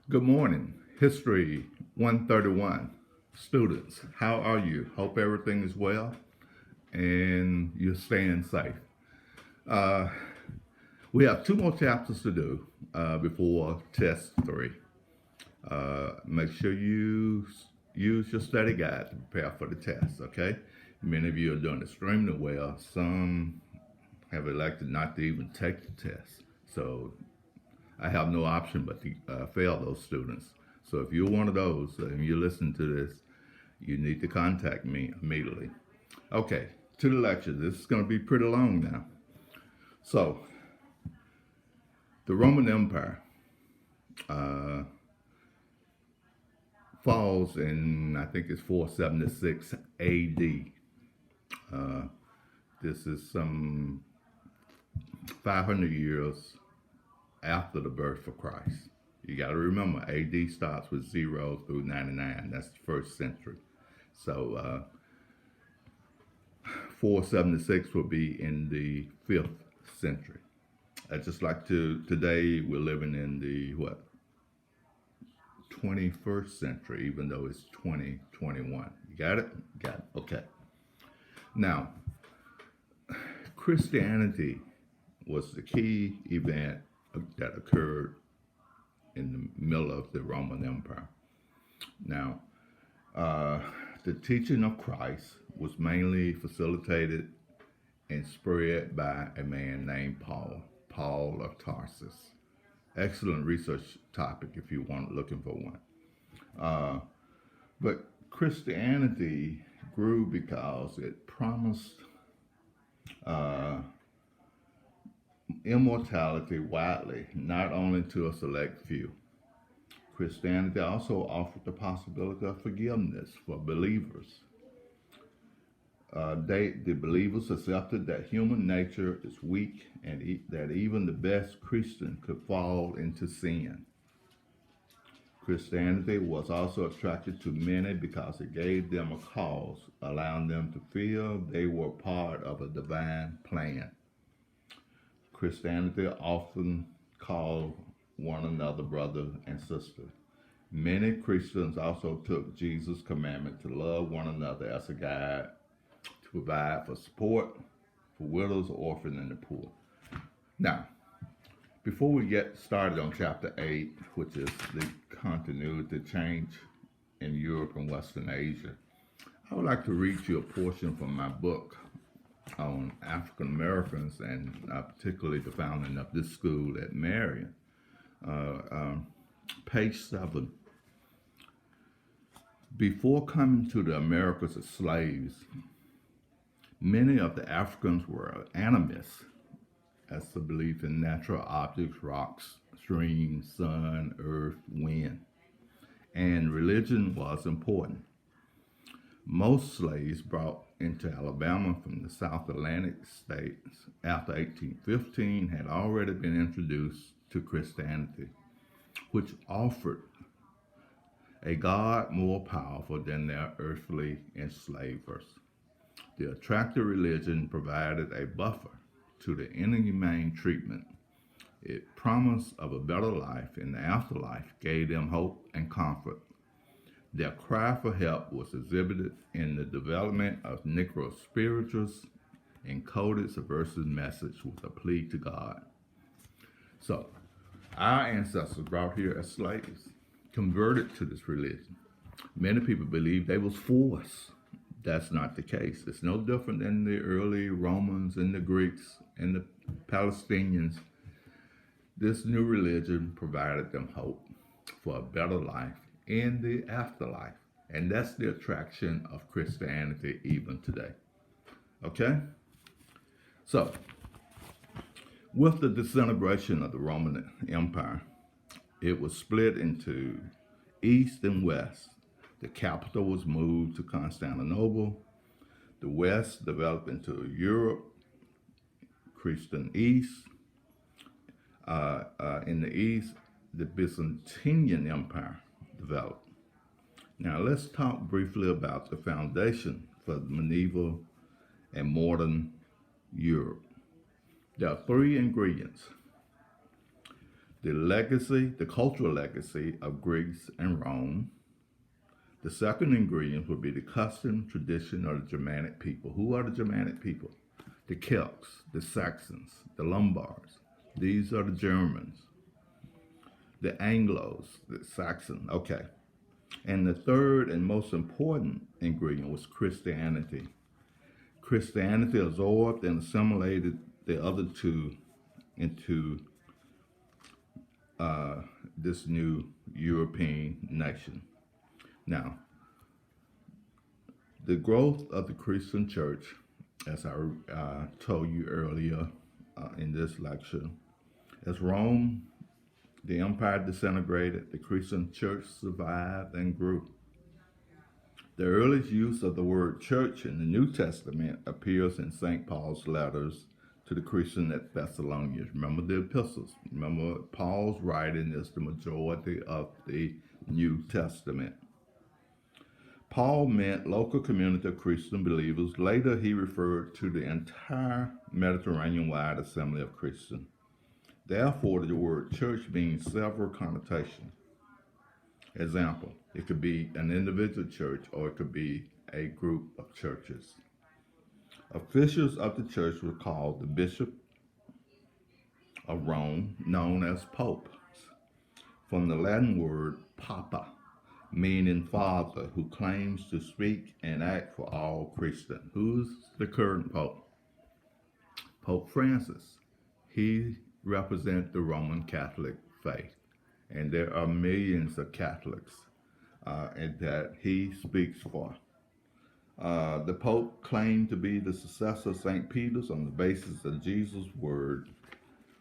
Good morning. History 131. Students, how are you? Hope everything is well and you're staying safe. Uh, we have two more chapters to do before test three. Make sure you use your study guide to prepare for the test, okay? Many of you are doing extremely well. Some have elected not to even take the test. So I have no option but to fail those students. So if you're one of those and you listen to this, you need to contact me immediately. Okay, to the lecture. This is going to be pretty long now. So, the Roman Empire uh, falls in, I think it's 476 AD. Uh, this is some 500 years after the birth of Christ. You got to remember, AD starts with 0 through 99. That's the first century. So 476 will be in the 5th century. I just like to, today we're living in the, 21st century, even though it's 2021. You got it? Got it. Okay. Now, Christianity was the key event that occurred in the middle of the Roman Empire. Now, uh, the teaching of Christ was mainly facilitated and spread by a man named Paul of Tarsus. Excellent research topic if you want looking for one. Uh, but Christianity grew because it promised uh, immortality widely, not only to a select few. Christianity also offered the possibility of forgiveness for believers. The believers accepted that human nature is weak and that even the best Christian could fall into sin. Christianity was also attracted to many because it gave them a cause, allowing them to feel they were part of a divine plan. Christianity often called one another brother and sister. Many Christians also took Jesus' commandment to love one another as a guide to provide for support for widows, orphans, and the poor. Now, before we get started on chapter 8, which is the continuity change in Europe and Western Asia, I would like to read you a portion from my book on African Americans and particularly the founding of this school at Marion. Page 7. Before coming to the Americas as slaves, many of the Africans were animists, as the belief in natural objects, rocks, streams, sun, earth, wind, and religion was important. Most slaves brought into Alabama from the South Atlantic states after 1815 had already been introduced to Christianity, which offered a God more powerful than their earthly enslavers. The attractive religion provided a buffer to the inhumane treatment. It promised of a better life in the afterlife gave them hope and comfort. Their cry for help was exhibited in the development of Negro spirituals encoded subversive message with a plea to God. So, our ancestors brought here as slaves, converted to this religion. Many people believe they was forced. That's not the case. It's no different than the early Romans and the Greeks and the Palestinians. This new religion provided them hope for a better life in the afterlife. And that's the attraction of Christianity even today. Okay? So, with the disintegration of the Roman Empire, it was split into East and West. The capital was moved to Constantinople. The West developed into Europe, Christian East. In the East, the Byzantine Empire developed. Now, let's talk briefly about the foundation for medieval and modern Europe. There are three ingredients. the cultural legacy of Greece and Rome. The second ingredient would be the custom, tradition of the Germanic people. Who are the Germanic people? The Celts, the Saxons, the Lombards. These are the Germans. The Anglos, the Saxon. Okay. And the third and most important ingredient was Christianity. Christianity absorbed and assimilated the other two into this new European nation. Now, the growth of the Christian church, as I told you earlier in this lecture, as Rome, the empire disintegrated, the Christian church survived and grew. The earliest use of the word church in the New Testament appears in St. Paul's letters to the Christians at Thessalonians. Remember the epistles. Remember Paul's writing is the majority of the New Testament. Paul meant local community of Christian believers. Later, he referred to the entire Mediterranean-wide assembly of Christians. Therefore, the word church means several connotations. Example, it could be an individual church or it could be a group of churches. Officials of the church were called the Bishop of Rome, known as Pope, from the Latin word papa, meaning father, who claims to speak and act for all Christians. Who's the current Pope? Pope Francis. He represents the Roman Catholic faith. And there are millions of Catholics and that he speaks for. The Pope claimed to be the successor of St. Peter's on the basis of Jesus' word.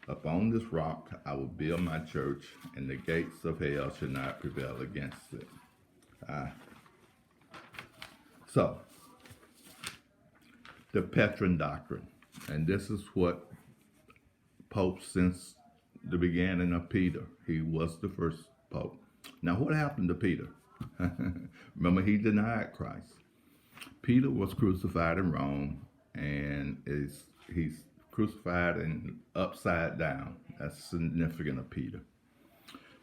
Upon this rock I will build my church, and the gates of hell shall not prevail against it. So, the Petrine doctrine. And this is what Pope since the beginning of Peter. He was the first Pope. Now, what happened to Peter? Remember, he denied Christ. Peter was crucified in Rome, and he's crucified and upside down. That's significant of Peter.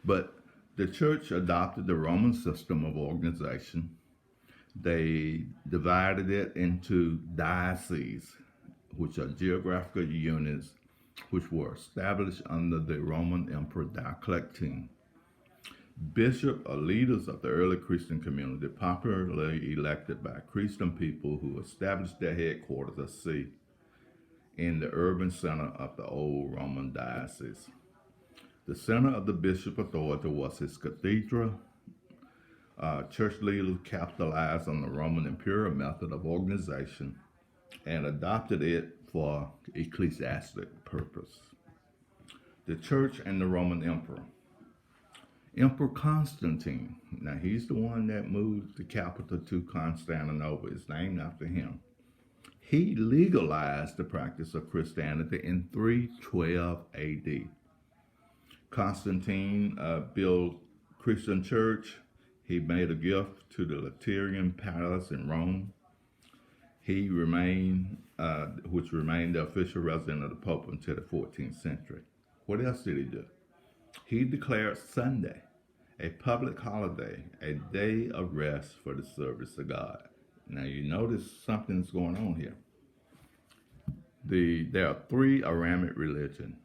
But the church adopted the Roman system of organization. They divided it into dioceses, which are geographical units which were established under the Roman Emperor Diocletian. Bishops or leaders of the early Christian community, popularly elected by Christian people who established their headquarters or see in the urban center of the old Roman diocese. The center of the bishop authority was his cathedral. Church leaders capitalized on the Roman imperial method of organization and adopted it for ecclesiastic purpose. The church and the Roman emperor. Emperor Constantine, now he's the one that moved the capital to Constantinople. It's named after him. He legalized the practice of Christianity in 312 AD. Constantine built Christian church. He made a gift to the Lateran Palace in Rome. He remained, which remained the official resident of the Pope until the 14th century. What else did he do? He declared Sunday a public holiday, a day of rest for the service of God. Now you notice something's going on here. There are three Abrahamic religions: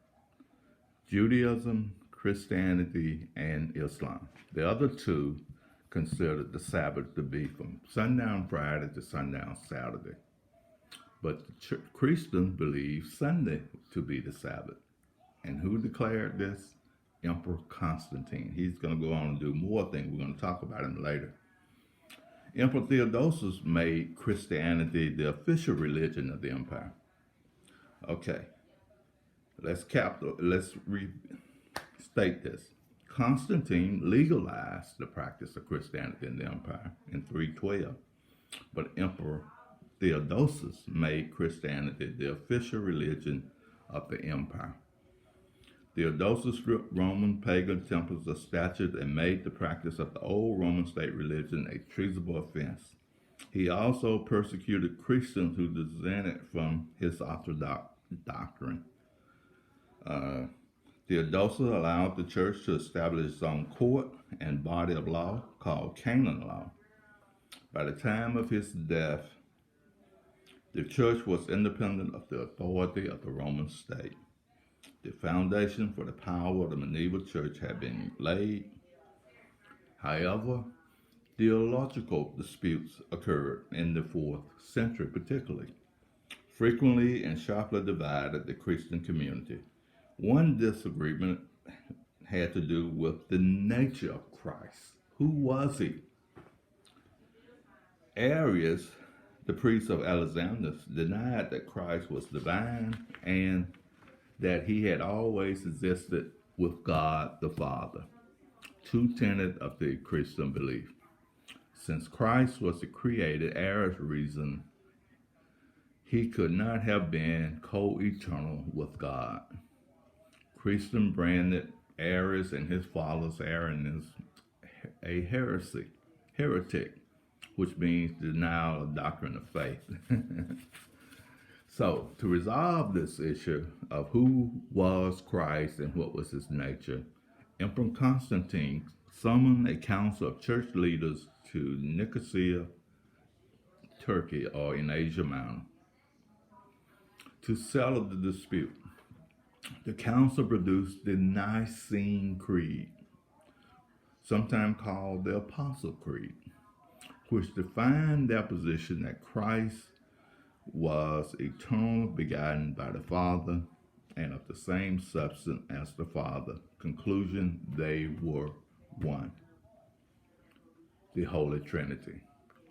Judaism, Christianity, and Islam. The other two considered the Sabbath to be from sundown Friday to sundown Saturday. But the Christians believe Sunday to be the Sabbath. And who declared this? Emperor Constantine. He's going to go on and do more things. We're going to talk about him later. Emperor Theodosius made Christianity the official religion of the empire. Okay, let's restate this. Constantine legalized the practice of Christianity in the empire in 312, but Emperor Theodosius made Christianity the official religion of the empire. Theodosius stripped Roman pagan temples of statues and made the practice of the old Roman state religion a treasonable offense. He also persecuted Christians who dissented from his orthodox doctrine. Theodosius allowed the church to establish its own court and body of law called canon law. By the time of his death, the church was independent of the authority of the Roman state. The foundation for the power of the medieval church had been laid. However, theological disputes occurred in the 4th century particularly, frequently and sharply divided the Christian community. One disagreement had to do with the nature of Christ. Who was he? Arius, the priest of Alexander, denied that Christ was divine and that he had always existed with God the Father, two tenets of the Christian belief. Since Christ was the created, Arius reasoned he could not have been co-eternal with God. Christian branded Arius and his followers Arianism a heretic, which means denial of doctrine of faith. So, to resolve this issue of who was Christ and what was his nature, Emperor Constantine summoned a council of church leaders to Nicosia, Turkey, or in Asia Minor, to settle the dispute. The council produced the Nicene Creed, sometimes called the Apostle Creed, which defined their position that Christ was eternally begotten by the Father and of the same substance as the Father. Conclusion, they were one. The Holy Trinity,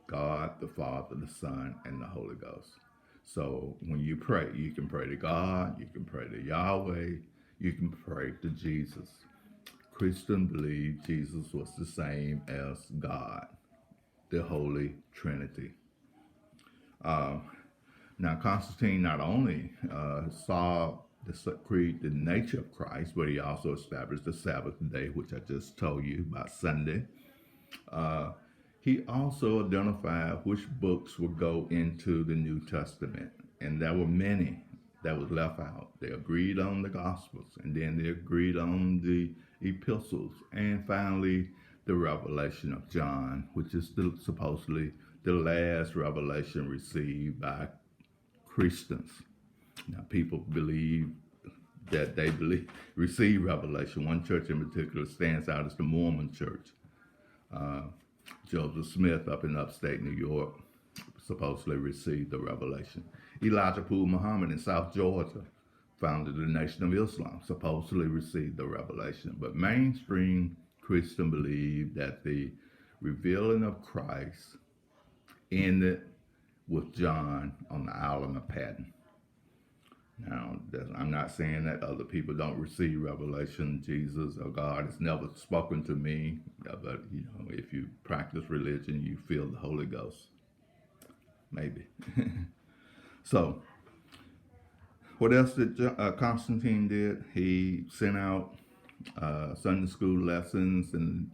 God, the Father, the Son, and the Holy Ghost. So when you pray, you can pray to God, you can pray to Yahweh, you can pray to Jesus. Christians believe Jesus was the same as God, the Holy Trinity. Now, Constantine not only saw the creed, the nature of Christ, but he also established the Sabbath day, which I just told you about Sunday. He also identified which books would go into the New Testament, and there were many that was left out. They agreed on the Gospels, and then they agreed on the epistles, and finally the Revelation of John, which is supposedly the last revelation received by Christians. Now, people believe that they receive revelation. One church in particular stands out as the Mormon Church. Joseph Smith up in upstate New York supposedly received the revelation. Elijah Poole Muhammad in South Georgia founded the Nation of Islam, supposedly received the revelation. But mainstream Christians believe that the revealing of Christ ended with John on the island of Patmos. Now, I'm not saying that other people don't receive revelation. Jesus or God has never spoken to me, but if you practice religion, you feel the Holy Ghost. Maybe. So, what else did Constantine did? He sent out Sunday school lessons and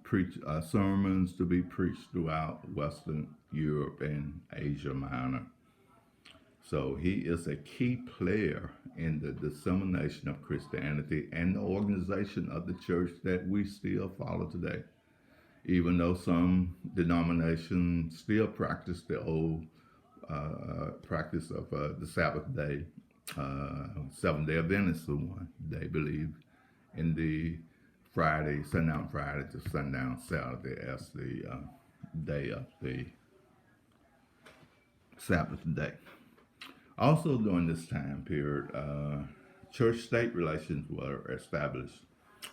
sermons to be preached throughout Western Europe and Asia Minor. So he is a key player in the dissemination of Christianity and the organization of the church that we still follow today. Even though some denominations still practice the old practice of the Sabbath day, Seventh-day Adventist one. They believe in the sundown Friday to sundown Saturday as the day of the Sabbath day. Also during this time period, church-state relations were established.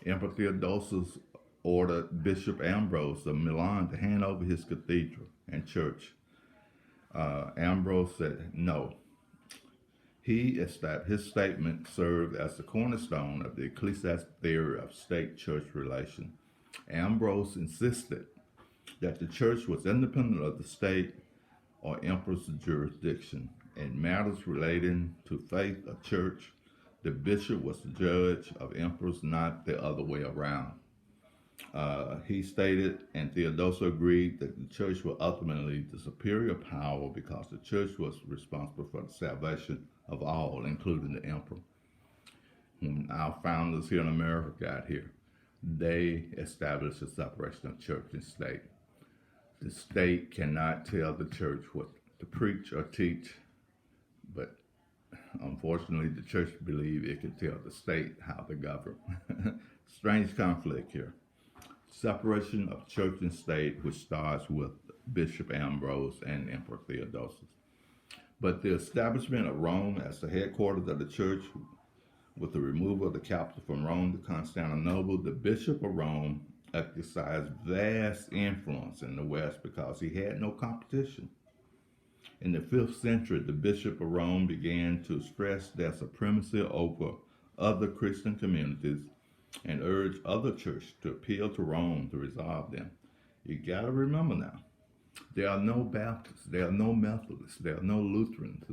Emperor Theodosius ordered Bishop Ambrose of Milan to hand over his cathedral and church. Ambrose said no. His statement served as the cornerstone of the ecclesiastic theory of state-church relation. Ambrose insisted that the church was independent of the state or emperor's jurisdiction. In matters relating to faith or church, the bishop was the judge of emperors, not the other way around. He stated, and Theodosius agreed, that the church was ultimately the superior power because the church was responsible for the salvation of all, including the emperor. when our founders here in America got here, they established a separation of church and state. The state cannot tell the church what to preach or teach, but unfortunately, the church believes it can tell the state how to govern. Strange conflict here. Separation of church and state, which starts with Bishop Ambrose and Emperor Theodosius. But the establishment of Rome as the headquarters of the church, with the removal of the capital from Rome to Constantinople, the Bishop of Rome exercised vast influence in the West because he had no competition. In the 5th century, the Bishop of Rome began to stress their supremacy over other Christian communities and urge other churches to appeal to Rome to resolve them. You got to remember now, there are no Baptists, there are no Methodists, there are no Lutherans.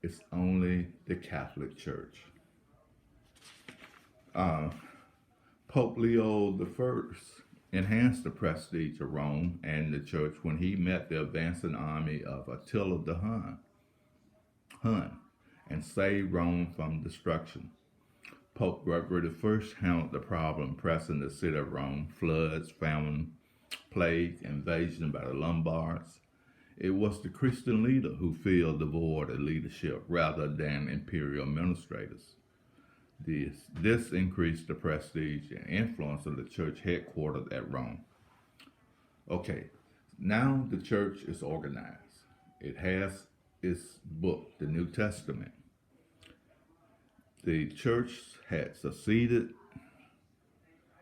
It's only the Catholic Church. Pope Leo I enhanced the prestige of Rome and the church when he met the advancing army of Attila the Hun and saved Rome from destruction. Pope Gregory I handled the problem pressing the city of Rome: floods, famine, plague, invasion by the Lombards. It was the Christian leader who filled the void of leadership rather than imperial administrators. This increased the prestige and influence of the church headquartered at Rome. Okay, now the church is organized. It has its book, the New Testament. The church had succeeded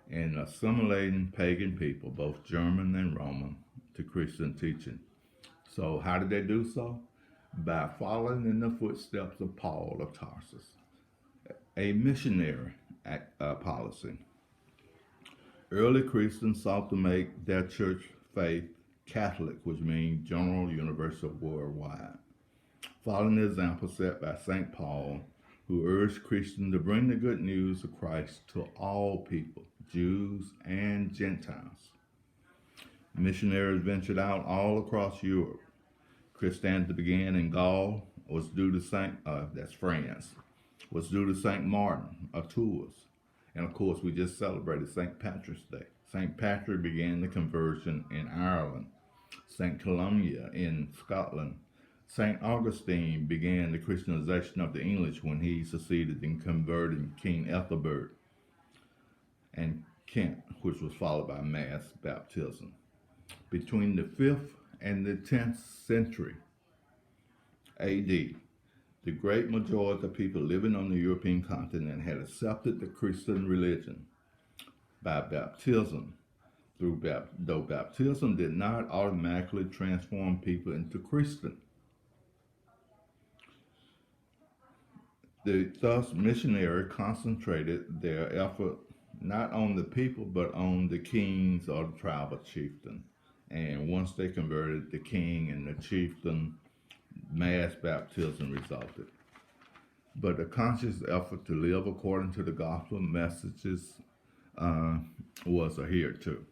in assimilating pagan people, both German and Roman, to Christian teaching. So how did they do so? By following in the footsteps of Paul of Tarsus, a missionary policy. Early Christians sought to make their church faith Catholic, which means general, universal, worldwide. Following the example set by St. Paul, who urged Christians to bring the good news of Christ to all people, Jews and Gentiles. Missionaries ventured out all across Europe. Christianity began in Gaul, was due to that's France, was due to St. Martin of Tours. And of course, we just celebrated St. Patrick's Day. St. Patrick began the conversion in Ireland. St. Columba in Scotland. St. Augustine began the Christianization of the English when he succeeded in converting King Ethelbert and Kent, which was followed by mass baptism. Between the 5th and the 10th century AD, the great majority of people living on the European continent had accepted the Christian religion by baptism. Though baptism did not automatically transform people into Christian. Thus, missionaries concentrated their effort not on the people, but on the kings or the tribal chieftain. And once they converted, the king and the chieftain, mass baptism resulted. But a conscious effort to live according to the gospel messages was adhered to.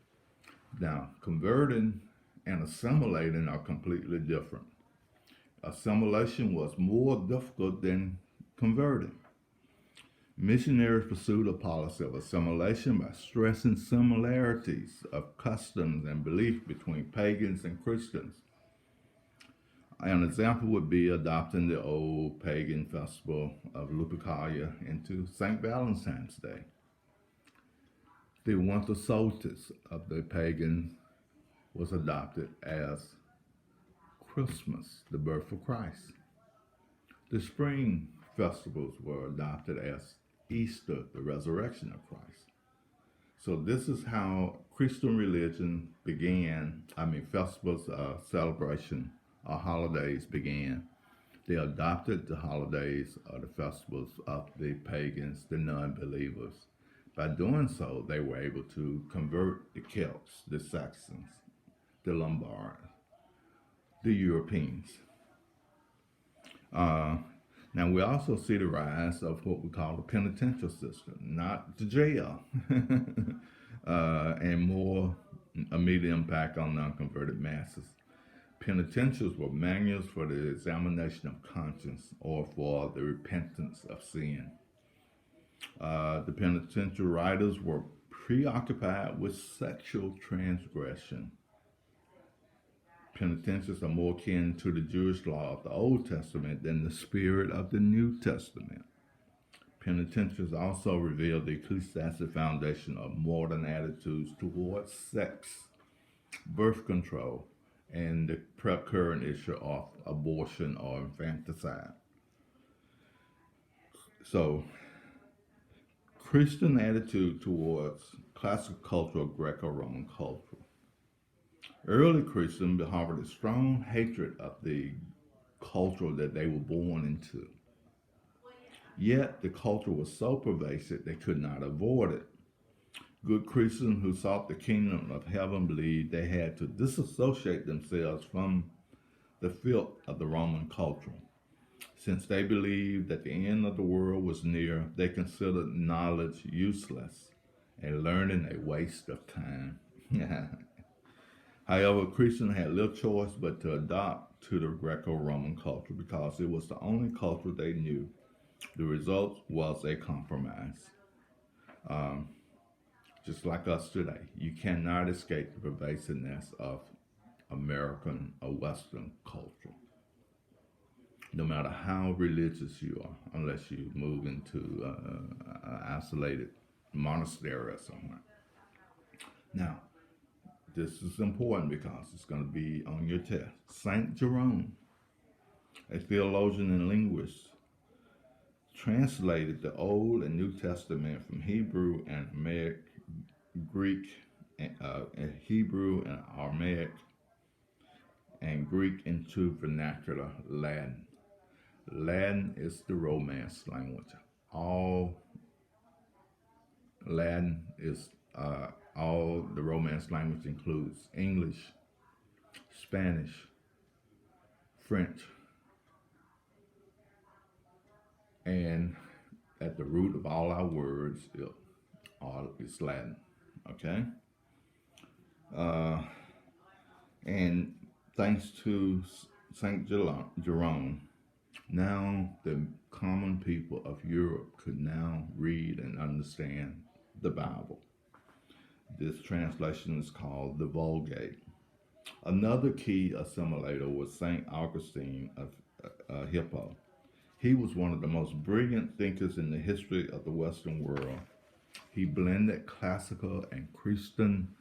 Now, converting and assimilating are completely different. Assimilation was more difficult than converting. Missionaries pursued a policy of assimilation by stressing similarities of customs and belief between pagans and Christians. An example would be adopting the old pagan festival of Lupercalia into St. Valentine's Day. The winter solstice of the pagans was adopted as Christmas, the birth of Christ. The spring festivals were adopted as Easter, the resurrection of Christ. So this is how Christian religion began. Festivals, celebration, or holidays began. They adopted the holidays or the festivals of the pagans, the non-believers. By doing so, they were able to convert the Celts, the Saxons, the Lombards, the Europeans. Now, we also see the rise of what we call the penitential system, not the jail, and more immediate impact on non-converted masses. Penitentials were manuals for the examination of conscience or for the repentance of sin. The penitential writers were preoccupied with sexual transgression. Penitentials are more akin to the Jewish law of the Old Testament than the spirit of the New Testament. Penitentials also reveal the ecclesiastic foundation of modern attitudes towards sex, birth control, and the current issue of abortion or infanticide. So, Christian attitude towards classical culture or Greco-Roman culture. Early Christians harbored a strong hatred of the culture that they were born into. Yet the culture was so pervasive they could not avoid it. Good Christians who sought the kingdom of heaven believed they had to disassociate themselves from the filth of the Roman culture. Since they believed that the end of the world was near, they considered knowledge useless and learning a waste of time. However, Christians had little choice but to adopt to the Greco-Roman culture because it was the only culture they knew. The result was a compromise. Just like us today, you cannot escape the pervasiveness of American or Western culture, no matter how religious you are, unless you move into an isolated monastery or somewhere. Now, this is important because it's going to be on your test. Saint Jerome, a theologian and linguist, translated the Old and New Testament from Hebrew and Aramaic, Greek, Hebrew and Aramaic, and Greek into vernacular Latin. Latin is the Romance language. All Latin is all the Romance language includes English, Spanish, French, and at the root of all our words is Latin. Okay, and thanks to Saint Jerome, now the common people of Europe could now read and understand the Bible. This translation is called the Vulgate. Another key assimilator was St. Augustine of Hippo. He was one of the most brilliant thinkers in the history of the Western world. He blended classical and Christian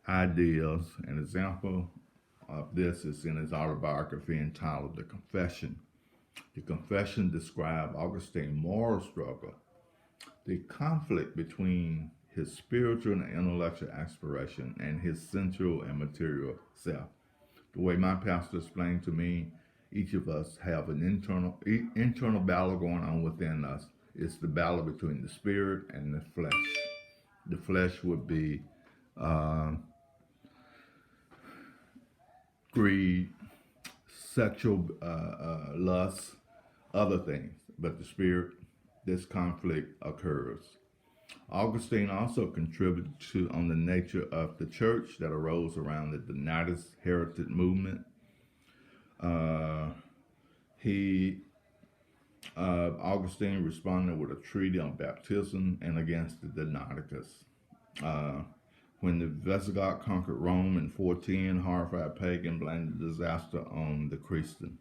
ideas. An example of this is in his autobiography entitled The Confession. The Confession described Augustine's moral struggle, the conflict between his spiritual and intellectual aspiration and his sensual and material self. The way my pastor explained to me, each of us have an internal battle going on within us. It's the battle between the spirit and the flesh. The flesh would be greed, sexual lust, other things. But the spirit, this conflict occurs. Augustine also contributed on the nature of the church that arose around the Donatus Heretic movement. Augustine responded with a treaty on baptism and against the Donaticus. When the Visigoths conquered Rome in 410, horrified pagan blamed the disaster on the Christian.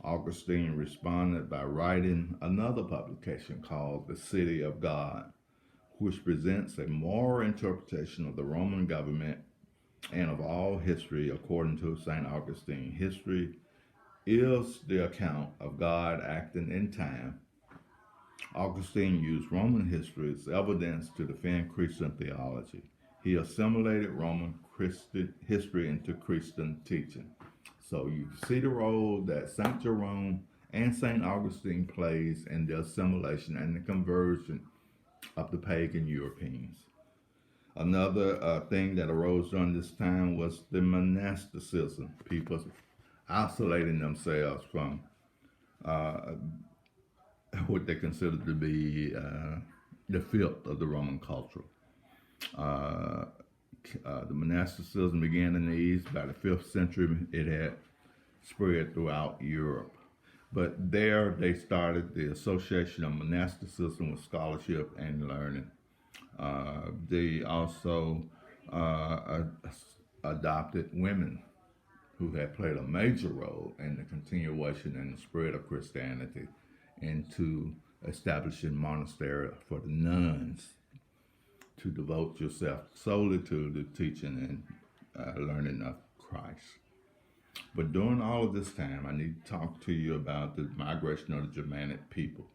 Augustine responded by writing another publication called The City of God, which presents a moral interpretation of the Roman government and of all history. According to St. Augustine, history is the account of God acting in time. Augustine used Roman history as evidence to defend Christian theology. He assimilated Roman Christian history into Christian teaching. So you see the role that St. Jerome and St. Augustine plays in the assimilation and the conversion of the pagan Europeans. Another thing that arose during this time was the monasticism, people isolating themselves from what they considered to be the filth of the Roman culture. The monasticism began in the East. By the 5th century, it had spread throughout Europe. But there they started the Association of Monasticism with Scholarship and Learning. They also uh, adopted women who had played a major role in the continuation and the spread of Christianity into establishing monastery for the nuns to devote yourself solely to the teaching and learning of Christ. But during all of this time, I need to talk to you about the migration of the Germanic people.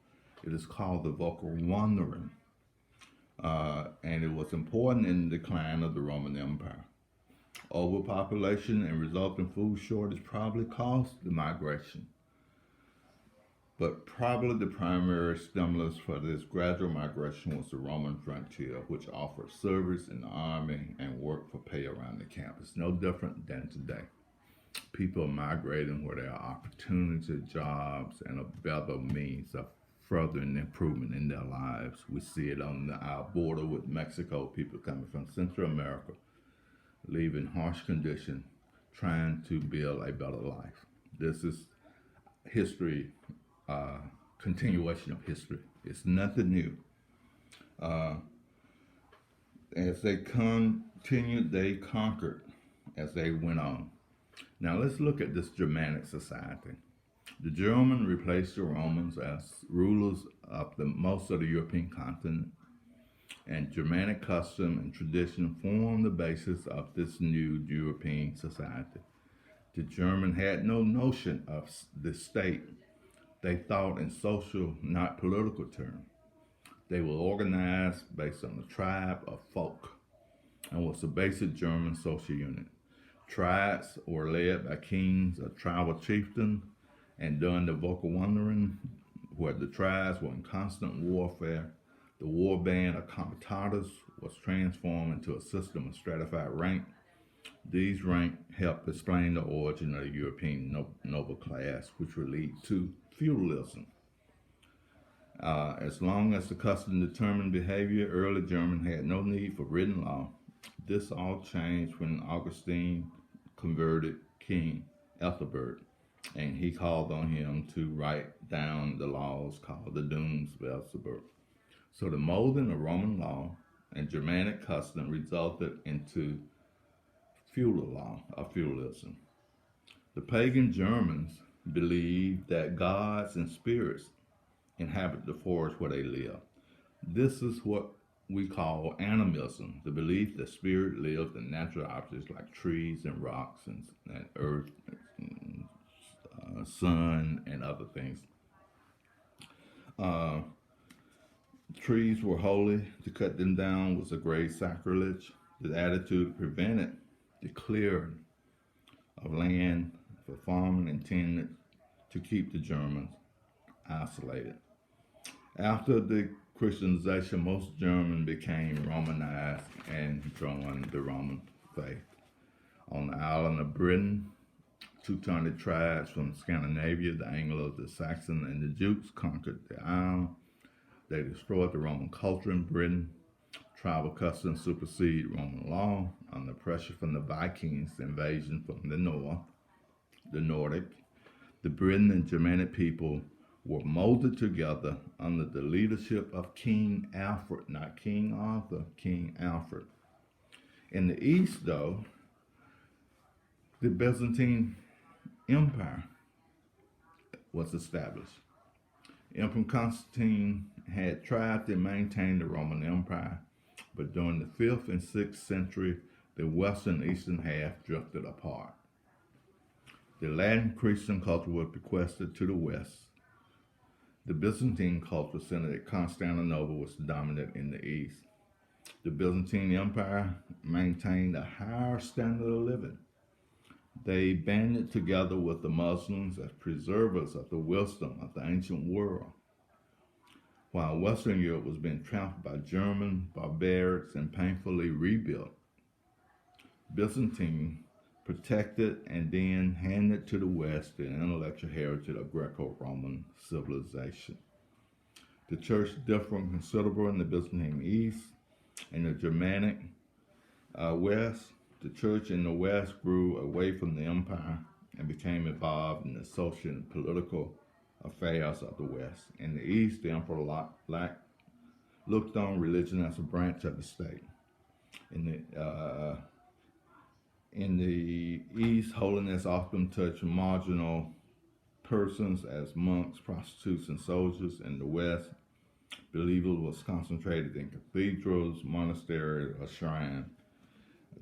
It is called the vocal wandering, and it was important in the decline of the Roman Empire. Overpopulation and resulting food shortage probably caused the migration. But probably the primary stimulus for this gradual migration was the Roman frontier, which offered service in the army and work for pay around the campus. No different than today. People are migrating where there are opportunity, jobs, and a better means of furthering improvement in their lives. We see it on our border with Mexico, people coming from Central America, leaving harsh conditions, trying to build a better life. This is history, continuation of history. It's nothing new. As they continued, they conquered as they went on. Now let's look at this Germanic society. The Germans replaced the Romans as rulers of most of the European continent, and Germanic custom and tradition formed the basis of this new European society. The German had no notion of the state. They thought in social, not political terms. They were organized based on a tribe of folk and was a basic German social unit. Tribes were led by kings or tribal chieftains, and during the vocal wandering, where the tribes were in constant warfare, the war band of comitatus was transformed into a system of stratified rank. These ranks help explain the origin of the European noble class, which would lead to feudalism. As long as the custom determined behavior, early Germans had no need for written law. This all changed when Augustine converted King Ethelbert, and he called on him to write down the laws called the Dunes Belzebub. So the molding of Roman law and Germanic custom resulted into feudal law or feudalism. The pagan Germans believed that gods and spirits inhabit the forest where they live. This is what we call animism, the belief that spirit lives in natural objects like trees and rocks and earth, and, sun, and other things. Trees were holy. To cut them down was a grave sacrilege. The attitude prevented the clearing of land for farming intended to keep the Germans isolated. After the Christianization, most Germans became Romanized and joined the Roman faith. On the island of Britain, Teutonic tribes from Scandinavia, the Anglos, the Saxons, and the Jutes conquered the island. They destroyed the Roman culture in Britain. Tribal customs superseded Roman law under pressure from the Vikings, the invasion from the north, the Nordic. The Britain and Germanic people were molded together under the leadership of King Alfred, not King Arthur, King Alfred. In the east, though, the Byzantine Empire was established. Emperor Constantine had tried to maintain the Roman Empire, but during the 5th and 6th century, the western and eastern half drifted apart. The Latin Christian culture was bequested to the west. The Byzantine culture centered at Constantinople was dominant in the east. The Byzantine Empire maintained a higher standard of living. They banded together with the Muslims as preservers of the wisdom of the ancient world. While Western Europe was being trampled by German barbarians and painfully rebuilt, Byzantine protected and then handed to the West the intellectual heritage of Greco-Roman civilization. The church differed considerably in the Byzantine East and the Germanic West. The church in the West grew away from the empire and became involved in the social and political affairs of the West. In the East, the emperor looked on religion as a branch of the state. In the East, holiness often touched marginal persons as monks, prostitutes, and soldiers. In the West, believers was concentrated in cathedrals, monasteries, or shrines.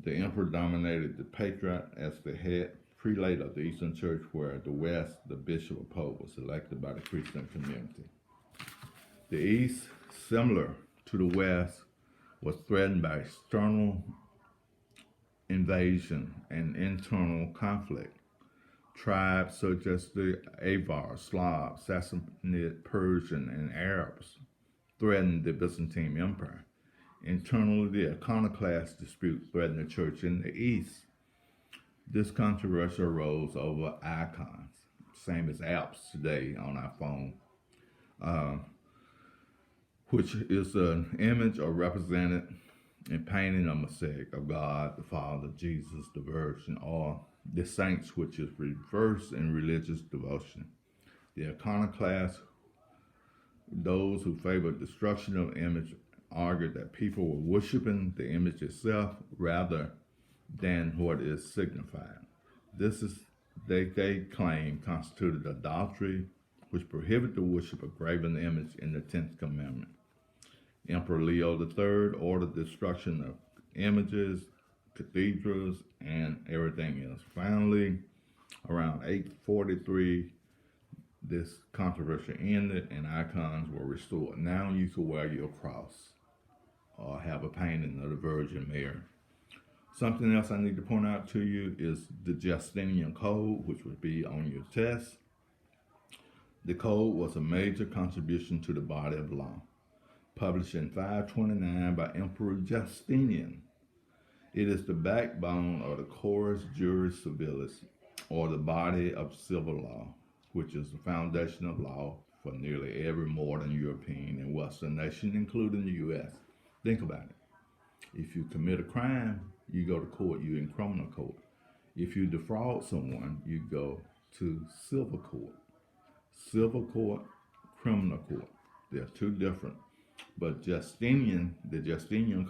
The emperor dominated the patriarch as the head prelate of the Eastern Church, where the West, the bishop or pope, was elected by the Christian community. The East, similar to the West, was threatened by external invasion and internal conflict. Tribes such as the Avars, Slavs, Sassanid, Persian, and Arabs threatened the Byzantine Empire. Internally, the iconoclast dispute threatened the church in the East. This controversy arose over icons, same as apps today on our phone, which is an image or represented in painting or mosaic of God, the Father, Jesus, the Virgin, or the saints, which is reversed in religious devotion. The iconoclasts, those who favored destruction of image, argued that people were worshiping the image itself rather than what is signified. This is, they claim, constituted adultery, which prohibited the worship of graven image in the 10th commandment. Emperor Leo III ordered the destruction of images, cathedrals, and everything else. Finally, around 843, this controversy ended and icons were restored. Now you can wear your cross or have a painting of the Virgin Mary. Something else I need to point out to you is the Justinian Code, which would be on your test. The code was a major contribution to the body of law, published in 529 by Emperor Justinian. It is the backbone of the Corpus Juris Civilis, or the body of civil law, which is the foundation of law for nearly every modern European and Western nation, including the U.S. Think about it. If you commit a crime, you go to court, you're in criminal court. If you defraud someone, you go to civil court. Civil court, criminal court. They're two different. But the Justinian